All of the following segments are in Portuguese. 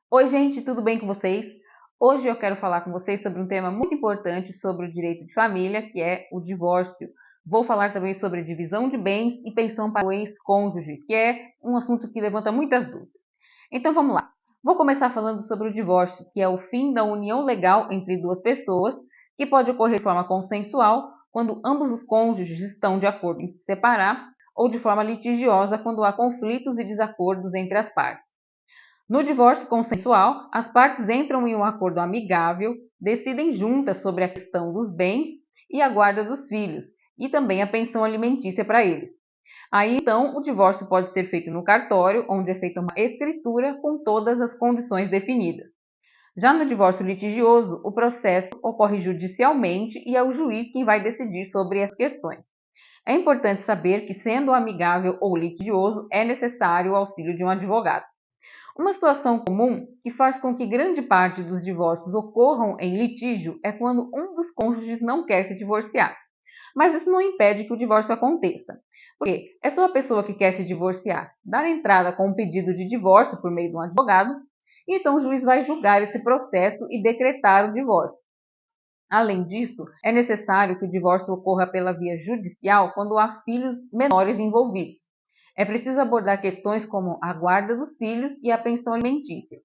Oi, gente, tudo bem com vocês? Hoje eu quero falar com vocês sobre um tema muito importante sobre o direito de família, que é o divórcio. Vou falar também sobre divisão de bens e pensão para o ex-cônjuge, que é um assunto que levanta muitas dúvidas. Então vamos lá. Vou começar falando sobre o divórcio, que é o fim da união legal entre duas pessoas, que pode ocorrer de forma consensual, quando ambos os cônjuges estão de acordo em se separar, ou de forma litigiosa, quando há conflitos e desacordos entre as partes. No divórcio consensual, as partes entram em um acordo amigável, decidem juntas sobre a questão dos bens e a guarda dos filhos, e também a pensão alimentícia para eles. Aí então o divórcio pode ser feito no cartório, onde é feita uma escritura com todas as condições definidas. Já no divórcio litigioso, o processo ocorre judicialmente e é o juiz quem vai decidir sobre as questões. É importante saber que, sendo amigável ou litigioso, é necessário o auxílio de um advogado. Uma situação comum que faz com que grande parte dos divórcios ocorram em litígio é quando um dos cônjuges não quer se divorciar. Mas isso não impede que o divórcio aconteça. Porque é só a pessoa que quer se divorciar dar entrada com um pedido de divórcio por meio de um advogado, e então o juiz vai julgar esse processo e decretar o divórcio. Além disso, é necessário que o divórcio ocorra pela via judicial quando há filhos menores envolvidos. É preciso abordar questões como a guarda dos filhos e a pensão alimentícia.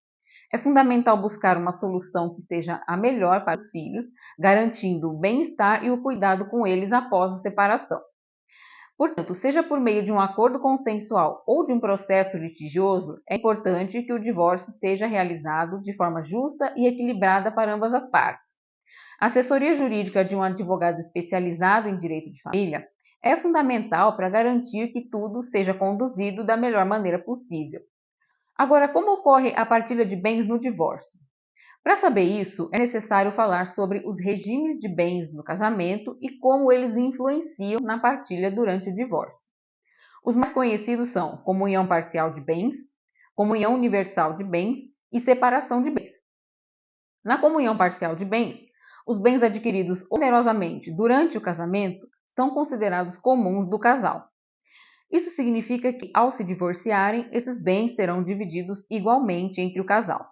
É fundamental buscar uma solução que seja a melhor para os filhos, garantindo o bem-estar e o cuidado com eles após a separação. Portanto, seja por meio de um acordo consensual ou de um processo litigioso, é importante que o divórcio seja realizado de forma justa e equilibrada para ambas as partes. A assessoria jurídica de um advogado especializado em direito de família é fundamental para garantir que tudo seja conduzido da melhor maneira possível. Agora, como ocorre a partilha de bens no divórcio? Para saber isso, é necessário falar sobre os regimes de bens no casamento e como eles influenciam na partilha durante o divórcio. Os mais conhecidos são comunhão parcial de bens, comunhão universal de bens e separação de bens. Na comunhão parcial de bens, os bens adquiridos onerosamente durante o casamento são considerados comuns do casal. Isso significa que, ao se divorciarem, esses bens serão divididos igualmente entre o casal.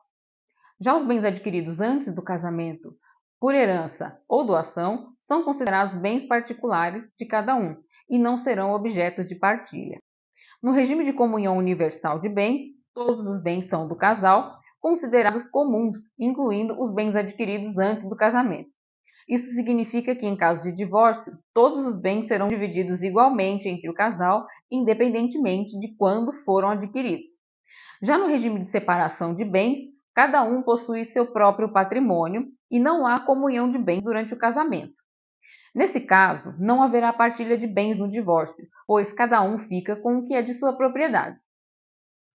Já os bens adquiridos antes do casamento, por herança ou doação, são considerados bens particulares de cada um e não serão objetos de partilha. No regime de comunhão universal de bens, todos os bens são do casal, considerados comuns, incluindo os bens adquiridos antes do casamento. Isso significa que, em caso de divórcio, todos os bens serão divididos igualmente entre o casal, independentemente de quando foram adquiridos. Já no regime de separação de bens, cada um possui seu próprio patrimônio e não há comunhão de bens durante o casamento. Nesse caso, não haverá partilha de bens no divórcio, pois cada um fica com o que é de sua propriedade.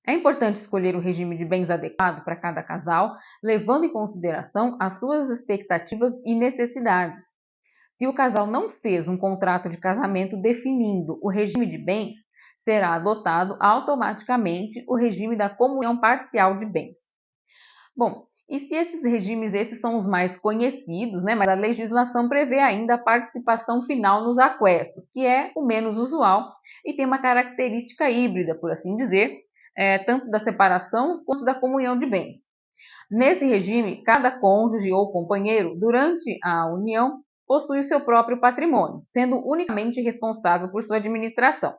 É importante escolher o regime de bens adequado para cada casal, levando em consideração as suas expectativas e necessidades. Se o casal não fez um contrato de casamento definindo o regime de bens, será adotado automaticamente o regime da comunhão parcial de bens. Bom, e se esses são os mais conhecidos, né? Mas a legislação prevê ainda a participação final nos aquestos, que é o menos usual e tem uma característica híbrida, por assim dizer, tanto da separação quanto da comunhão de bens. Nesse regime, cada cônjuge ou companheiro, durante a união, possui o seu próprio patrimônio, sendo unicamente responsável por sua administração,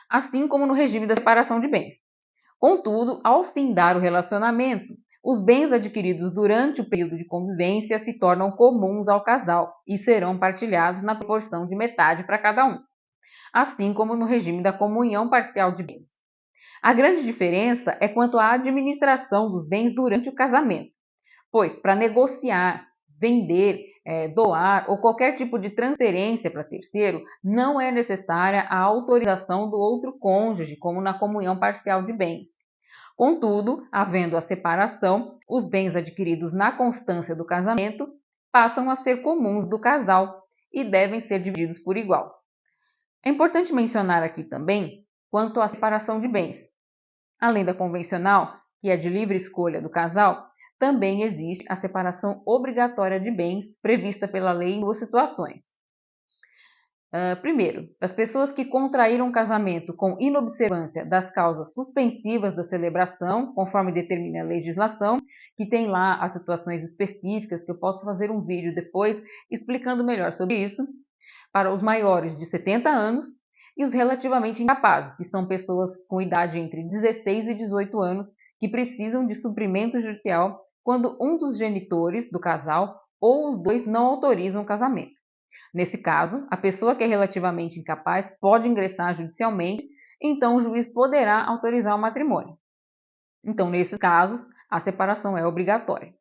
assim como no regime da separação de bens. Contudo, ao findar o relacionamento, os bens adquiridos durante o período de convivência se tornam comuns ao casal e serão partilhados na proporção de metade para cada um, assim como no regime da comunhão parcial de bens. A grande diferença é quanto à administração dos bens durante o casamento, pois para negociar, vender, doar ou qualquer tipo de transferência para terceiro, não é necessária a autorização do outro cônjuge, como na comunhão parcial de bens. Contudo, havendo a separação, os bens adquiridos na constância do casamento passam a ser comuns do casal e devem ser divididos por igual. É importante mencionar aqui também quanto à separação de bens. Além da convencional, que é de livre escolha do casal, também existe a separação obrigatória de bens prevista pela lei em duas situações. Primeiro, as pessoas que contraíram um casamento com inobservância das causas suspensivas da celebração, conforme determina a legislação, que tem lá as situações específicas, que eu posso fazer um vídeo depois explicando melhor sobre isso, para os maiores de 70 anos e os relativamente incapazes, que são pessoas com idade entre 16 e 18 anos, que precisam de suprimento judicial quando um dos genitores do casal ou os dois não autorizam o casamento. Nesse caso, a pessoa que é relativamente incapaz pode ingressar judicialmente, então o juiz poderá autorizar o matrimônio. Então, nesses casos, a separação é obrigatória.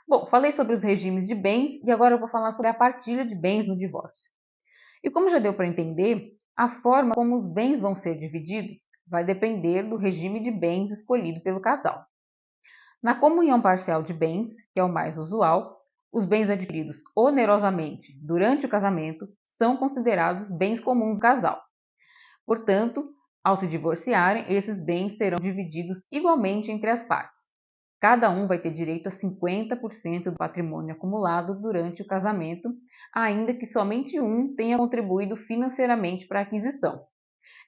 Bom, falei sobre os regimes de bens e agora eu vou falar sobre a partilha de bens no divórcio. E como já deu para entender, a forma como os bens vão ser divididos vai depender do regime de bens escolhido pelo casal. Na comunhão parcial de bens, que é o mais usual, os bens adquiridos onerosamente durante o casamento são considerados bens comuns do casal. Portanto, ao se divorciarem, esses bens serão divididos igualmente entre as partes. Cada um vai ter direito a 50% do patrimônio acumulado durante o casamento, ainda que somente um tenha contribuído financeiramente para a aquisição.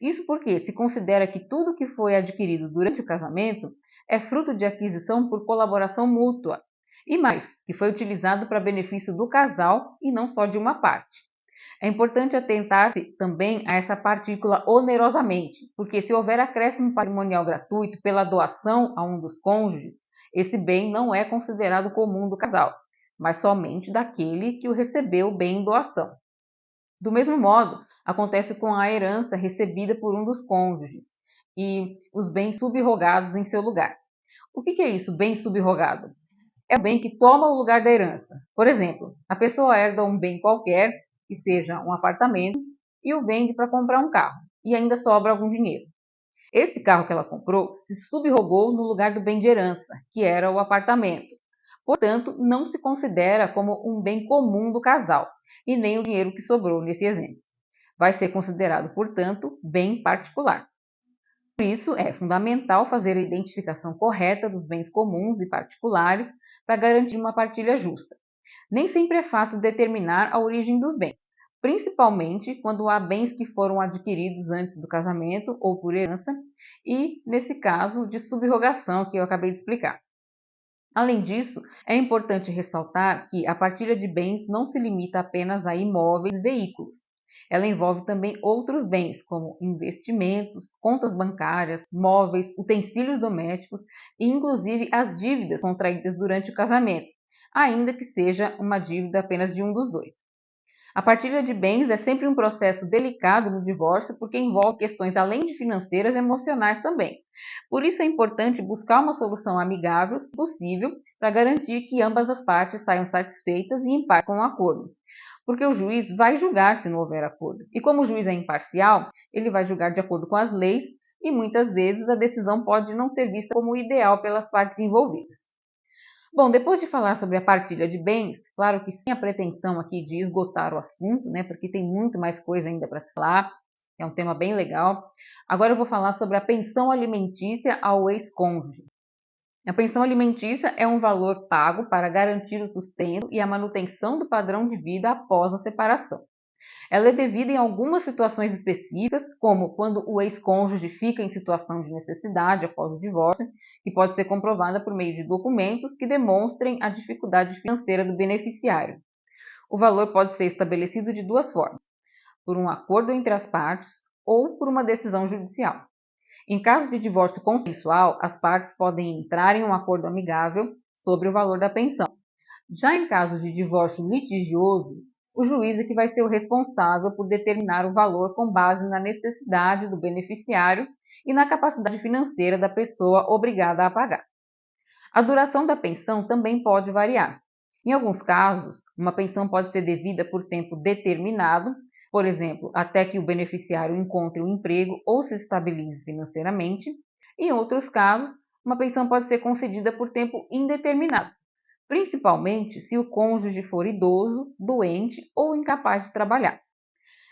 Isso porque se considera que tudo que foi adquirido durante o casamento é fruto de aquisição por colaboração mútua, e mais, que foi utilizado para benefício do casal e não só de uma parte. É importante atentar-se também a essa partícula onerosamente, porque se houver acréscimo patrimonial gratuito pela doação a um dos cônjuges, esse bem não é considerado comum do casal, mas somente daquele que o recebeu o bem em doação. Do mesmo modo, acontece com a herança recebida por um dos cônjuges e os bens subrrogados em seu lugar. O que é isso, bem subrrogado? É o bem que toma o lugar da herança. Por exemplo, a pessoa herda um bem qualquer, que seja um apartamento, e o vende para comprar um carro, e ainda sobra algum dinheiro. Esse carro que ela comprou se subrogou no lugar do bem de herança, que era o apartamento. Portanto, não se considera como um bem comum do casal, e nem o dinheiro que sobrou nesse exemplo. Vai ser considerado, portanto, bem particular. Por isso, é fundamental fazer a identificação correta dos bens comuns e particulares para garantir uma partilha justa. Nem sempre é fácil determinar a origem dos bens, principalmente quando há bens que foram adquiridos antes do casamento ou por herança, e, nesse caso, de subrogação que eu acabei de explicar. Além disso, é importante ressaltar que a partilha de bens não se limita apenas a imóveis e veículos. Ela envolve também outros bens, como investimentos, contas bancárias, móveis, utensílios domésticos e, inclusive, as dívidas contraídas durante o casamento, ainda que seja uma dívida apenas de um dos dois. A partilha de bens é sempre um processo delicado no divórcio porque envolve questões além de financeiras, emocionais também. Por isso é importante buscar uma solução amigável, se possível, para garantir que ambas as partes saiam satisfeitas e em paz com o acordo. Porque o juiz vai julgar se não houver acordo. E como o juiz é imparcial, ele vai julgar de acordo com as leis e muitas vezes a decisão pode não ser vista como ideal pelas partes envolvidas. Bom, depois de falar sobre a partilha de bens, claro que sem a pretensão aqui de esgotar o assunto, né, porque tem muito mais coisa ainda para se falar, é um tema bem legal. Agora eu vou falar sobre a pensão alimentícia ao ex-cônjuge. A pensão alimentícia é um valor pago para garantir o sustento e a manutenção do padrão de vida após a separação. Ela é devida em algumas situações específicas, como quando o ex-cônjuge fica em situação de necessidade após o divórcio, que pode ser comprovada por meio de documentos que demonstrem a dificuldade financeira do beneficiário. O valor pode ser estabelecido de duas formas: por um acordo entre as partes ou por uma decisão judicial. Em caso de divórcio consensual, as partes podem entrar em um acordo amigável sobre o valor da pensão. Já em caso de divórcio litigioso, o juiz é que vai ser o responsável por determinar o valor com base na necessidade do beneficiário e na capacidade financeira da pessoa obrigada a pagar. A duração da pensão também pode variar. Em alguns casos, uma pensão pode ser devida por tempo determinado, por exemplo, até que o beneficiário encontre um emprego ou se estabilize financeiramente. Em outros casos, uma pensão pode ser concedida por tempo indeterminado, principalmente se o cônjuge for idoso, doente ou incapaz de trabalhar.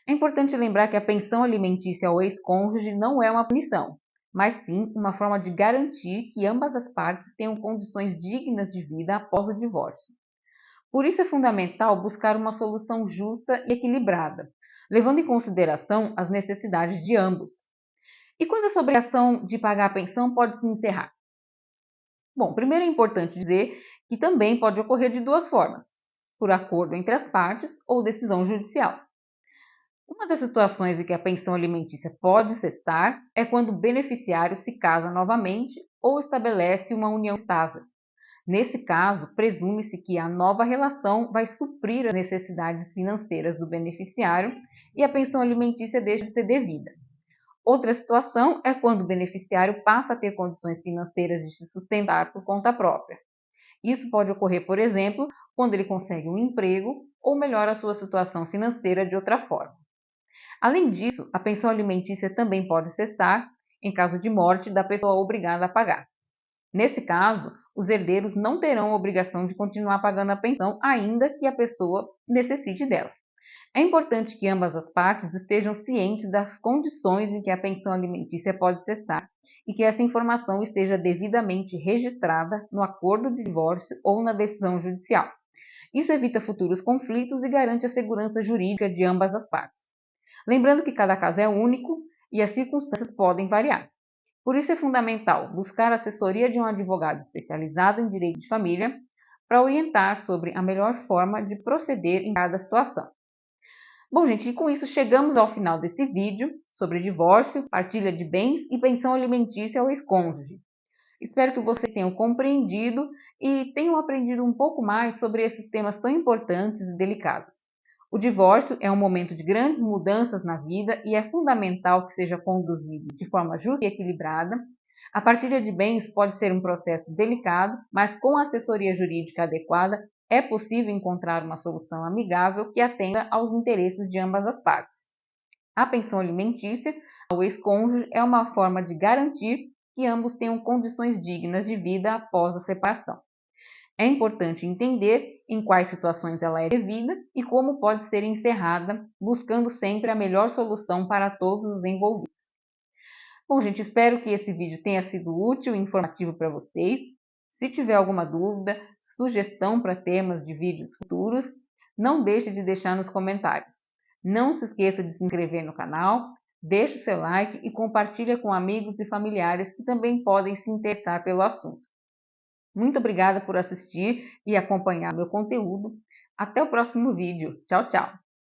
É importante lembrar que a pensão alimentícia ao ex-cônjuge não é uma punição, mas sim uma forma de garantir que ambas as partes tenham condições dignas de vida após o divórcio. Por isso é fundamental buscar uma solução justa e equilibrada, levando em consideração as necessidades de ambos. E quando essa obrigação de pagar a pensão pode se encerrar? Bom, primeiro é importante dizer que também pode ocorrer de duas formas: por acordo entre as partes ou decisão judicial. Uma das situações em que a pensão alimentícia pode cessar é quando o beneficiário se casa novamente ou estabelece uma união estável. Nesse caso, presume-se que a nova relação vai suprir as necessidades financeiras do beneficiário e a pensão alimentícia deixa de ser devida. Outra situação é quando o beneficiário passa a ter condições financeiras de se sustentar por conta própria. Isso pode ocorrer, por exemplo, quando ele consegue um emprego ou melhora a sua situação financeira de outra forma. Além disso, a pensão alimentícia também pode cessar em caso de morte da pessoa obrigada a pagar. Nesse caso, os herdeiros não terão a obrigação de continuar pagando a pensão, ainda que a pessoa necessite dela. É importante que ambas as partes estejam cientes das condições em que a pensão alimentícia pode cessar e que essa informação esteja devidamente registrada no acordo de divórcio ou na decisão judicial. Isso evita futuros conflitos e garante a segurança jurídica de ambas as partes. Lembrando que cada caso é único e as circunstâncias podem variar. Por isso é fundamental buscar a assessoria de um advogado especializado em direito de família para orientar sobre a melhor forma de proceder em cada situação. Bom, gente, e com isso chegamos ao final desse vídeo sobre divórcio, partilha de bens e pensão alimentícia ao ex-cônjuge. Espero que vocês tenham compreendido e tenham aprendido um pouco mais sobre esses temas tão importantes e delicados. O divórcio é um momento de grandes mudanças na vida e é fundamental que seja conduzido de forma justa e equilibrada. A partilha de bens pode ser um processo delicado, mas com assessoria jurídica adequada é possível encontrar uma solução amigável que atenda aos interesses de ambas as partes. A pensão alimentícia ao ex-cônjuge é uma forma de garantir que ambos tenham condições dignas de vida após a separação. É importante entender em quais situações ela é devida e como pode ser encerrada, buscando sempre a melhor solução para todos os envolvidos. Bom, gente, espero que esse vídeo tenha sido útil e informativo para vocês. Se tiver alguma dúvida, sugestão para temas de vídeos futuros, não deixe de deixar nos comentários. Não se esqueça de se inscrever no canal, deixe o seu like e compartilhe com amigos e familiares que também podem se interessar pelo assunto. Muito obrigada por assistir e acompanhar meu conteúdo. Até o próximo vídeo. Tchau, tchau!